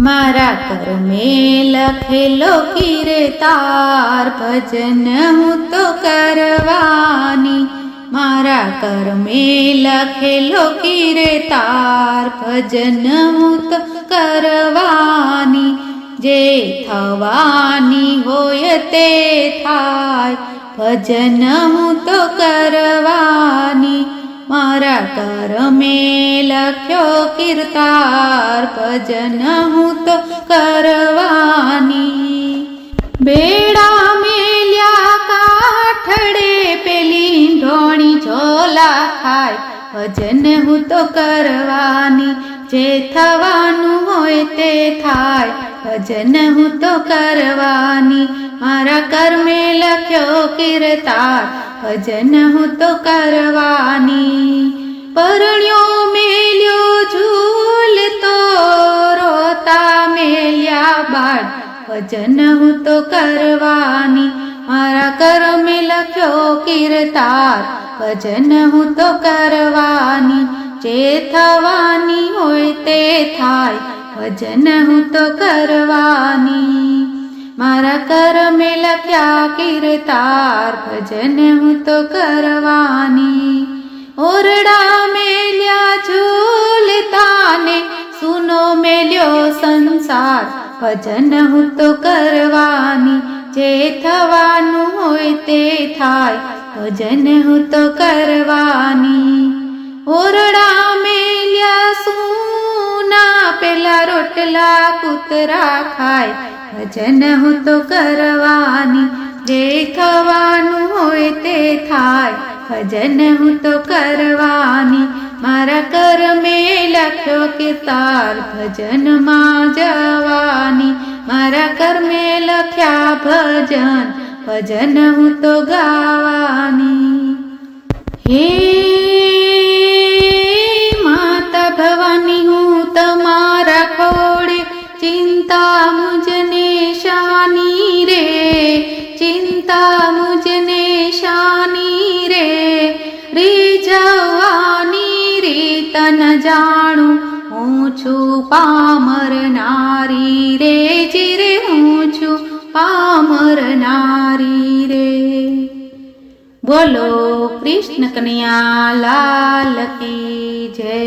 મારા કર્મે લખેલો કીર્તાર ભજન હું તો કરવાની, મારા કર્મે લખેલો કીર્તાર ભજન હું તો કરવાની, જે થવાની હોય તે થાય ભજન હું તો કરવાની, મારા કર્મે લખ્યો કીર્તાર ભજન હું તો કરવાની. બેડા મેલ્યા કાઠડે પેલી ઢોણી ઝોલા ખાય ભજન હું તો કરવાની, જે થવાનું હોય તે થાય ભજન હું તો કરવાની, મારા કર્મે લખ્યો કીર્તાર ભજન હું તો કરવાની. પરણ્યો મેલ્યો ઝૂલતો રોતા મેલ્યા બાળ ભજન હું તો કરવાની, મારા કર્મે લખ્યો કીર્તાર ભજન હું તો કરવાની, જે થવાની હોય તે થાય ભજન હું તો કરવાની, મારા કર્મે લખ્યા કીર્તાર ભજન હું તો કરવાની. ઓરડા મેલ્યા ઝૂલતાને સુનો મેલ્યો સંસાર ભજન હું તો કરવાની, જે થવાનું હોય તે થાય ભજન હું તો કરવાની. ઓરડા મેલ્યા સૂના પેલા રોટલા કૂતરા ખાય ભજન હું તો કરવાની, જે થવાનું હોય તે થાય ભજન હું તો કરવાની, મારા કર્મે લખ્યો કીર્તાર ભજનમાં જવાની, મારા કર્મે લખ્યા ભજન ભજન હું તો ગાવાની. હે માતા ભવાની હું તમારા ખોડે ચિંતા મુજને શાની રે, ચિંતા મુજને શાની રે, રીઝવવાની રીત ન જાણું હું છું પામર નારી રે, જીરે હું છું પામર નારી રે. બોલો કૃષ્ણ કનૈયા લાલ કી જય.